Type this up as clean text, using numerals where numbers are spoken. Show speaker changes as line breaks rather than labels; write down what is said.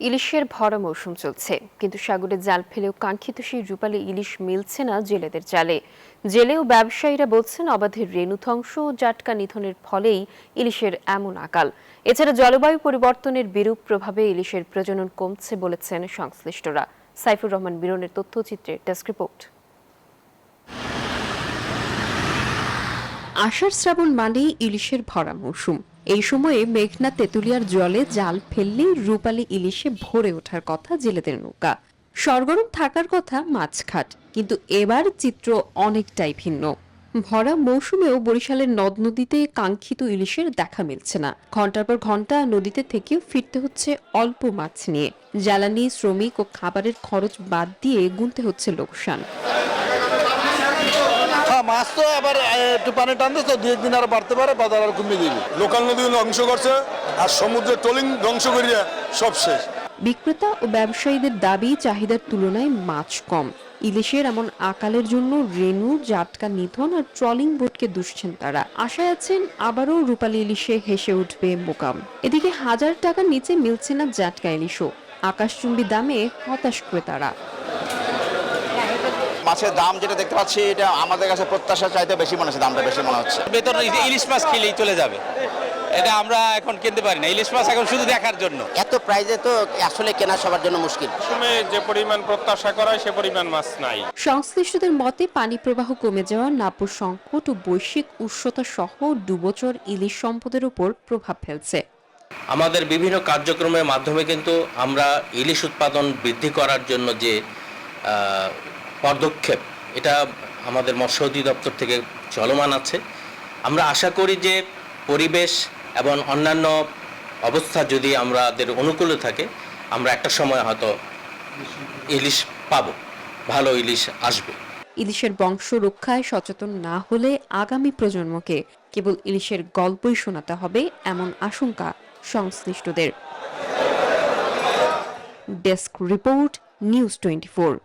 ইলিশের ভরা মৌসুম চলছে, কিন্তু সাগরে জাল ফেলেও কাঙ্ক্ষিত সেই রূপালী ইলিশ মিলছে না জেলেদের জালে। জেলে ও ব্যবসায়ীরা বলছেন, অবাধের রেণু ধ্বংস ও জাটকা নিধনের ফলেই ইলিশের এমন আকাল। এছাড়া জলবায়ু পরিবর্তনের বিরূপ প্রভাবে ইলিশের প্রজনন কমছে বলেছেন সংশ্লিষ্টরা। সাইফুর রহমান বিরনের তথ্যচিত্রে ডেস্ক রিপোর্ট। আষাঢ় শ্রাবণ মানেই ইলিশের ভরা মৌসুম। এই সময়ে মেঘনা তেঁতুলিয়ার জলে জাল ফেললেই রূপালী ইলিশে ভরে ওঠার কথা জেলেদের নৌকা। সরগরম থাকার কথা মাছঘাট, কিন্তু এবার চিত্র অনেকটাই ভিন্ন। ভরা মৌসুমেও বরিশালের নদ নদীতে কাঙ্ক্ষিত ইলিশের দেখা মিলছে না। ঘন্টার পর ঘন্টা নদীতে থেকেও ফিরতে হচ্ছে অল্প মাছ নিয়ে। জ্বালানি, শ্রমিক ও খাবারের খরচ বাদ দিয়ে গুনতে হচ্ছে লোকসান।
মাছ তো আবার একটু পানি টানতে তো 2-1 দিন আর বাড়তে পারে, বাজার আর কমিয়ে দিবে।
লোকাল নদী ধ্বংস করছে আর সমুদ্রের ট্রলিং ধ্বংস করিয়া সব শেষ।
বিক্রেতা ও ব্যবসায়ীদের দাবি, চাহিদার তুলনায় মাছ কম। ইলিশের এমন আকালের জন্য রেণু, জাটকা নিধন আর ট্রলিং বোটকে দুষছেন তারা। আশায় আছেন আবারও রূপালী ইলিশে হেসে উঠবে মোকাম। এদিকে 1000 টাকার নিচে মিলছে না জাটকা ইলিশও। আকাশচুম্বী দামে হতাশ ক্রেতারা।
মাছের দাম যেটা দেখতে পাচ্ছি, এটা আমাদের কাছে প্রত্যাশা চাইতে বেশি মনে হচ্ছে, দামটা বেশি মনে হচ্ছে।
বেতন ইলিশ মাছ খেলেই চলে যাবে, এটা আমরা এখন কিনতে পারি না। ইলিশ মাছ এখন শুধু দেখার জন্য।
এত প্রাইজে তো আসলে কেনা সবার জন্য মুশকিল।
সময়ে যে পরিমাণ প্রত্যাশা করা হয় সে পরিমাণ মাছ নাই।
সংশ্লিষ্টদের মতে, পানি প্রবাহ কমে যাওয়া, নাব্য সংকট ও বৈশ্বিক উষ্ণতা সহ ডুবোচর ইলিশ সম্পদের উপর প্রভাব ফেলছে।
আমাদের বিভিন্ন কার্যক্রমের মাধ্যমে কিন্তু আমরা ইলিশ উৎপাদন বৃদ্ধি করার জন্য যে পদক্ষেপ, এটা আমাদের মৎস্য অধিদপ্তর থেকে চলমান আছে। আমরা আশা করি যে পরিবেশ এবং অন্যান্য অবস্থা যদি আমাদের অনুকূলে থাকে, আমরা একটা সময় হয়তো ইলিশ পাবো, ভালো ইলিশ আসবে।
ইলিশের বংশ রক্ষায় সচেতন না হলে আগামী প্রজন্মকে কেবল ইলিশের গল্পই শোনাতে হবে, এমন আশঙ্কা সংশ্লিষ্টদের। Desk report, news 24।